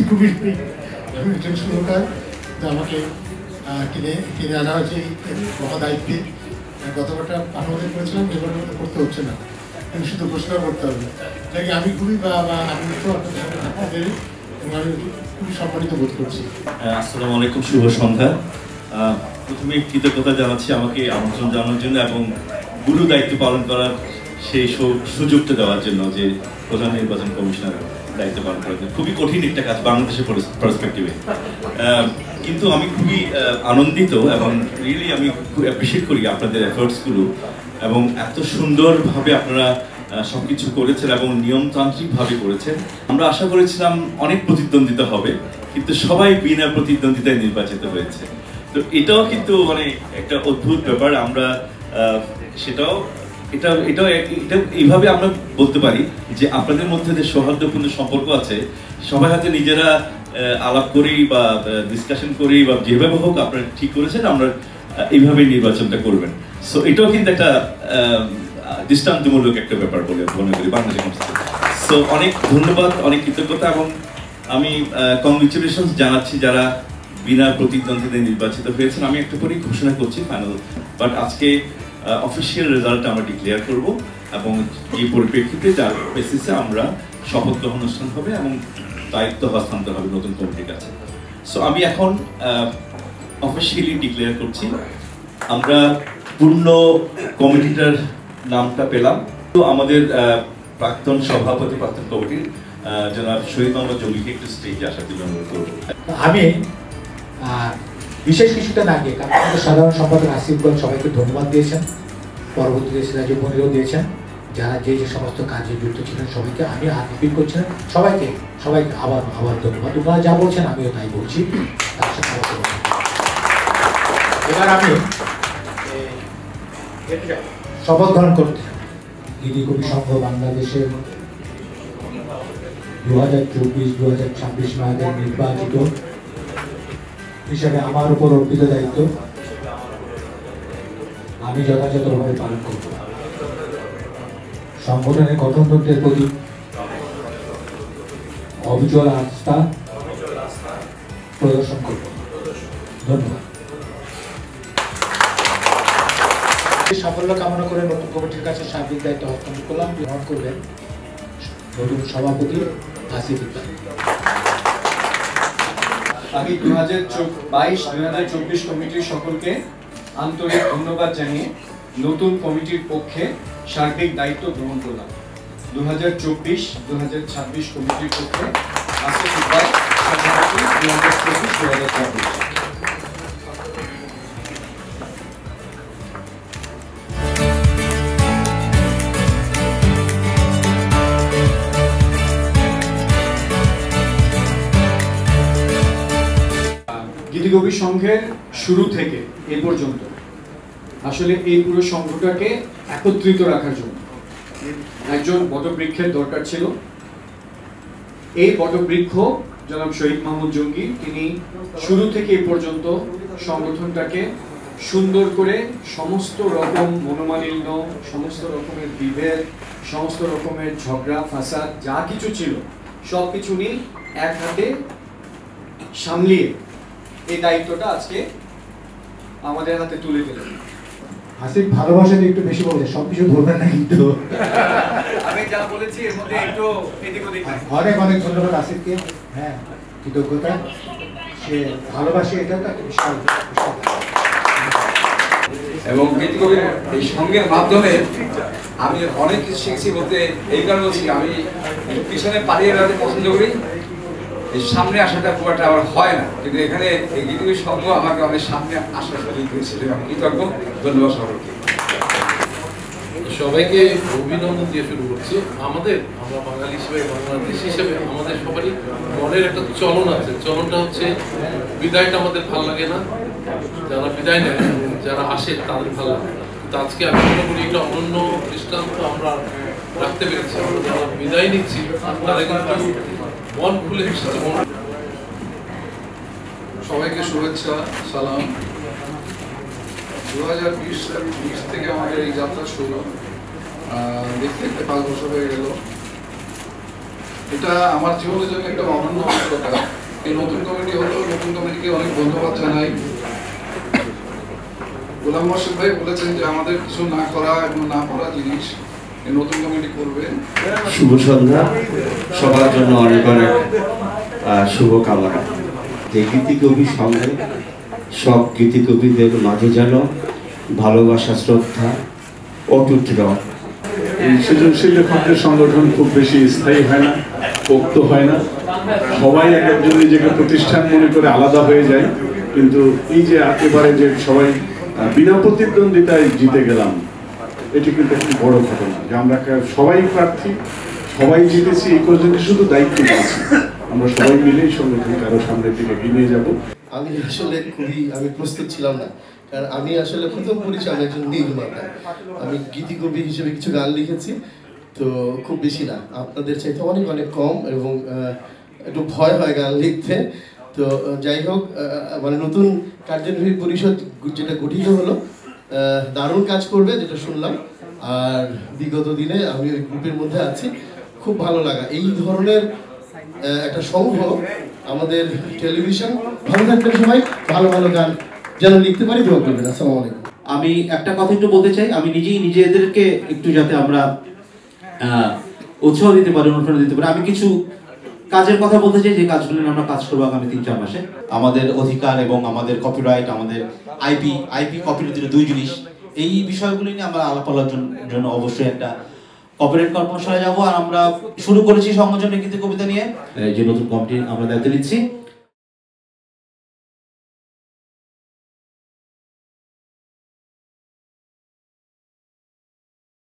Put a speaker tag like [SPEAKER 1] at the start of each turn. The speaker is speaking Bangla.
[SPEAKER 1] খুবই টেনশন দরকার, তো আমাকে কিনে আনা হয়েছে এই মহাদায়িত্বে। গতবারটা আমাদের করেছিলাম, এবার মতো করতে হচ্ছে না, কিন্তু শুধু ঘোষণা করতে হবে। তাই আমি খুবই আনন্দিত আপনাদের, আমি খুবই সম্মানিত বোধ করছি।
[SPEAKER 2] আসসালামু আলাইকুম, শুভ সন্ধ্যা। প্রথমে কৃতজ্ঞতা জানাচ্ছি আমাকে আমন্ত্রণ জানানোর জন্য এবং গুরু দায়িত্ব পালন করার সেই সুযোগটা দেওয়ার জন্য, যে প্রধান নির্বাচন কমিশনার দায়িত্ব পালন করার জন্য। খুবই কঠিন একটা কাজ বাংলাদেশের পার্সপেক্টিভে, কিন্তু আমি খুবই আনন্দিত এবং রিয়েলি আমি খুব অ্যাপ্রিসিয়েট করি আপনাদের এফোর্টসগুলো, এবং এত সুন্দরভাবে আপনারা সবকিছু করেছেন এবং নিয়মতান্ত্রিকভাবে করেছেন। আমরা আশা করেছিলাম অনেক প্রতিদ্বন্দ্বিতা হবে, কিন্তু সবাই বিনা প্রতিদ্বন্দ্বিতায় নির্বাচিত হয়েছে। তো এটাও কিন্তু মানে একটা অদ্ভুত ব্যাপার। আমরা সেটাও এটা এইভাবে আমরা বলতে পারি যে আপনাদের মধ্যে যে সৌহার্দ্যপূর্ণ সম্পর্ক আছে, সবাই হয়তো নিজেরা আলাপ করেই বা ডিসকাশন করেই বা যেভাবে হোক আপনারা ঠিক করেছেন আমরা এইভাবে নির্বাচনটা করবেন। সো এটাও কিন্তু একটা দৃষ্টান্তমূলক একটা ব্যাপার বলে মনে করি বাংলাদেশ। সো অনেক ধন্যবাদ, অনেক কৃতজ্ঞতা, এবং আমি কংগ্রেচুলেশনস জানাচ্ছি যারা বিনা প্রতিদ্বন্দ্বিতায় নির্বাচিত হয়েছেন। আমি একটা করেই ঘোষণা করছি ফাইনাল, বাট আজকে অফিসিয়াল রেজাল্ট আমরা ডিক্লেয়ার করব, এবং এই পরিপ্রেক্ষিতে যার বেসিসে আমরা শপথ গ্রহণ অনুষ্ঠান হবে এবং দায়িত্ব হস্তান্তর হবে নতুন কমিটির কাছে। সো আমি এখন অফিসিয়ালি ডিক্লেয়ার করছি, আমরা পূর্ণ কমিটিটার নামটা পেলাম। তো আমাদের প্রাক্তন সভাপতি প্রাক্তন কমিটির জনাব শহীদ মোহাম্মদ জঙ্গিকে একটু স্টেজে আসার জন্য অনুরোধ করব।
[SPEAKER 3] আমি বিশেষ কিছুটা না গিয়ে, কারণ আমাদের সাধারণ সম্পাদক আসিফগঞ্জ সবাইকে ধন্যবাদ দিয়েছেন, পরবর্তীতে সিরাজুল মনিরও দিয়েছেন, যারা যে সমস্ত কাজে যুক্ত ছিলেন সবাইকে আমি হাত রিপিট করছিলাম, সবাইকে আবার ধন্যবাদ। ওনারা যা বলছেন আমিও তাই বলছি, তার সাথে এবার আমি শপথ গ্রহণ করতে গিরি কবি সংঘ বাংলাদেশের 2024-2026 মেয়াদের নির্বাচিত হিসাবে আমার উপর অর্পিত দায়িত্ব আমি যথাযথভাবে পালন করব। সংগঠনের গঠনতন্ত্রের প্রতি অবিচল আস্থা প্রদর্শন করব। ধন্যবাদ। সাফল্য কামনা করে নতুন কমিটির কাছে সার্বিক দায়িত্ব হস্তান্তর করলাম। গ্রহণ করবেন নতুন সভাপতি আসিফ ইকবাল।
[SPEAKER 4] আমি 2022-2024 কমিটির সকলকে আন্তরিক ধন্যবাদ জানিয়ে নতুন কমিটির পক্ষে সার্বিক দায়িত্ব গ্রহণ করলাম। 2024-2026 কমিটির পক্ষে আসিফ ইকবাল সভাপতি 2024-2026। গীতিকবি সংঘের শুরু থেকে এ পর্যন্ত আসলে এই পুরো সংঘটাকে একত্রিত রাখার জন্য একজন বটবৃক্ষের দরকার ছিল। এই বটবৃক্ষ জনাব শহীদ মোহাম্মদ জঙ্গি, তিনি শুরু থেকে এ পর্যন্ত সংগঠনটাকে সুন্দর করে সমস্ত রকম মনোমালিন্য, সমস্ত রকমের বিভেদ, সমস্ত রকমের ঝগড়া ফাসাদ যা কিছু ছিল সব কিছু নিয়ে এক হাতে সামলিয়ে এই দায়িত্বটা আজকে আমাদের হাতে তুলে দিলেন।
[SPEAKER 3] আসিফ ভালোবাসাতে একটু বেশি বলে, সবকিছু ধরবেন না কিন্তু।
[SPEAKER 4] আমি যা বলেছি এর মধ্যে একটু এদিক ওদিক।
[SPEAKER 3] অনেক অনেক ধন্যবাদ আসিফকে। হ্যাঁ, কৃতজ্ঞতা, সে ভালোবাসে, এটা তো বিশাল।
[SPEAKER 5] এবং গীতিকবির এই সঙ্গের মাধ্যমে আমি অনেক কিছু শিখছি বলতে এই কারণে বলছি, আমি পিছনে পালিয়ে বেড়াতে পছন্দ করি, এই সামনে আসাটা খুব একটা আমার হয় না, কিন্তু এখানে এই গীতিকবির সঙ্গ আমাকে অনেক সামনে আসার সুযোগ দিয়েছিল। আমি কৃতজ্ঞ, ধন্যবাদ সকলকে।
[SPEAKER 6] সবাইকে অভিনন্দন দিয়ে শুরু করছি। আমরা বাঙালি হিসেবে, বাংলাদেশ হিসেবে আমাদের সবারই মনের একটা চলন আছে। চলনটা হচ্ছে বিদায়টা আমাদের ভালো লাগে না, যারা বিদায় নেয়, যারা আসে তাদের ভালো লাগে না। কিন্তু আজকে আমি মনে করি একটা অনন্য দৃষ্টান্ত আমরা রাখতে পেরেছি। আমরা যারা বিদায় নিচ্ছি তারা কিন্তু মন খুলে এসেছে।
[SPEAKER 7] সবাইকে শুভেচ্ছা, সালাম। 2020 থেকে আমাদের এই যাত্রা শুরু, দেখতে দেখতে 5 বছর হয়ে গেল। এটা আমার জীবনের জন্য একটা অনন্য অভিজ্ঞতা। এই নতুন কমিটি হলো, নতুন কমিটিকে অনেক ধন্যবাদ জানাই। গোলাম মোর্শেদ ভাই বলেছেন যে আমাদের কিছু না করা এবং না করা জিনিস এই নতুন কমিটি করবে।
[SPEAKER 8] শুভ সন্ধ্যা, সবার জন্য অনেক অনেক শুভকামনা। যে গীতিকবি সঙ্গে সব গীতিকবিদের মাঝে যেন ভালোবাসা, শ্রদ্ধা অটুট রয়।
[SPEAKER 9] এই সৃজনশীল লেখকদের সংগঠন খুব বেশি স্থায়ী হয় না, পোক্ত হয় না। সবাই এক একজন নিজেকে প্রতিষ্ঠান মনে করে আলাদা হয়ে যায়, কিন্তু এই যে একেবারে যে সবাই বিনা প্রতিদ্বন্দ্বিতায় জিতে গেলাম, এটি কিন্তু একটি বড় ঘটনা। যে আমরা সবাই প্রার্থী, সবাই জিতেছি, এই পর্যন্ত শুধু দায়িত্ব নিয়েছি। আমরা সবাই মিলেই সংগঠনকে আরো সামনের দিকে এগিয়ে যাব।
[SPEAKER 10] আমি আসলে আমি প্রস্তুত ছিলাম না, কারণ আমি আসলে প্রথম পরিচয় আমি একজন নির্মাতা। আমি গীতিকবি হিসেবে কিছু গান লিখেছি, তো খুব বেশি না, আপনাদের চাইতে অনেক অনেক কম, এবং একটু ভয় হয় গান লিখতে। তো যাই হোক, মানে নতুন কার্যনির্বাহী পরিষদ যেটা গঠিত হলো, দারুণ কাজ করবে যেটা শুনলাম। আর বিগত দিনে আমি ওই গ্রুপের মধ্যে আছি, খুব ভালো লাগা। এই ধরনের একটা সংঘ আমাদের টেলিভিশন, ভালো থাকবেন সবাই, ভালো ভালো গান যেন লিখতে পারি, দোয়া করবেন। আসসালামু আলাইকুম।
[SPEAKER 11] আমি একটা কথা একটু বলতে চাই, আমি নিজেদেরকে একটু যাতে আমরা উৎসাহ দিতে পারি, অনুপ্রেরণা দিতে পারি, আমি কিছু কাজের কথা বলতে চাই, যে কাজগুলো নিয়ে আমরা কাজ করবো আগামী 3-4 মাসে। আমাদের অধিকার এবং আমাদের কপিরাইট, আমাদের আইপি কপিরাইট দুই জিনিস, এই বিষয়গুলি নিয়ে আমরা আলাপ আলোচনার জন্য অবশ্যই একটা কপিরাইট কর্মশালায় যাবো। আর আমরা শুরু করেছি সংগঠনের গীতি কবিতা নিয়ে, যে নতুন কমিটি আমরা দায়িত্ব নিচ্ছি।